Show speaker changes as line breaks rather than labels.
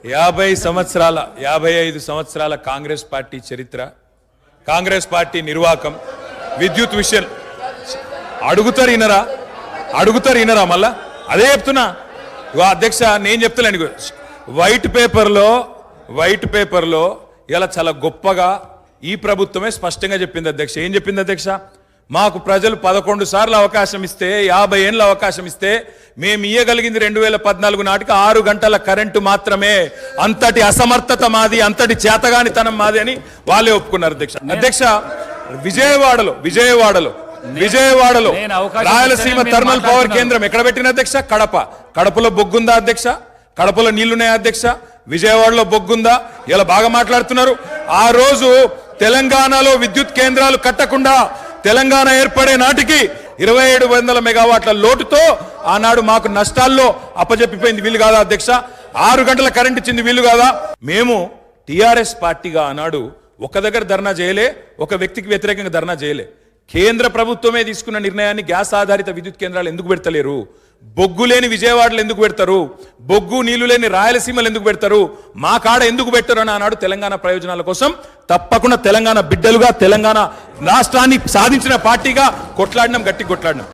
55 సంవత్సరాల కాంగ్రెస్ పార్టీ చరిత్ర, కాంగ్రెస్ పార్టీ నిర్వాకం, విద్యుత్ విషయం అడుగుతారు ఇనరా మళ్ళా అదే చెప్తున్నా. అధ్యక్ష నేను చెప్తలేను, వైట్ పేపర్లో ఇలా చాలా గొప్పగా ఈ ప్రభుత్వమే స్పష్టంగా చెప్పింది అధ్యక్ష. ఏం చెప్పింది అధ్యక్ష? మాకు ప్రజలు 11 సార్లు అవకాశం ఇస్తే, 50 ఏళ్ళ అవకాశం ఇస్తే మేము ఇయ్యగలిగింది 2014 నాటికి 6 గంటల కరెంటు మాత్రమే. అంతటి అసమర్థత మాది, అంతటి చేతగానితనం మాది అని వాళ్ళే ఒప్పుకున్నారు అధ్యక్ష. అధ్యక్ష విజయవాడలో రాయలసీమ థర్మల్ పవర్ కేంద్రం ఎక్కడ పెట్టిన అధ్యక్ష? కడపలో బొగ్గుందా అధ్యక్ష? కడపలో నీళ్లున్నాయా అధ్యక్ష? విజయవాడలో బొగ్గుందా? ఇలా బాగా మాట్లాడుతున్నారు. ఆ రోజు తెలంగాణలో విద్యుత్ కేంద్రాలు కట్టకుండా తెలంగాణ ఏర్పడే నాటికి 2700 మెగావాట్ల లోటుతో ఆనాడు మాకు నష్టాల్లో అప్పజెప్పిపోయింది వీలు కాదా అధ్యక్ష? 6 గంటల కరెంట్ ఇచ్చింది వీలు కాదా? మేము టిఆర్ఎస్ పార్టీగా ఆనాడు ఒక దగ్గర ధర్నా చేయలే, ఒక వ్యక్తికి వ్యతిరేకంగా ధర్నా చేయలే. కేంద్ర ప్రభుత్వమే తీసుకున్న నిర్ణయాన్ని గ్యాస్ ఆధారిత విద్యుత్ కేంద్రాలు ఎందుకు పెడతలేరు? బొగ్గు లేని విజయవాడలో ఎందుకు పెడతారు? బొగ్గు నీళ్లు లేని రాయలసీమలు ఎందుకు పెడతారు? మా కాడ ఎందుకు పెట్టరు అని అన్నాడు. తెలంగాణ ప్రయోజనాల కోసం తప్పకుండా తెలంగాణ బిడ్డలుగా తెలంగాణ రాష్ట్రాన్ని సాధించిన పార్టీగా గట్టి కొట్లాడినాం.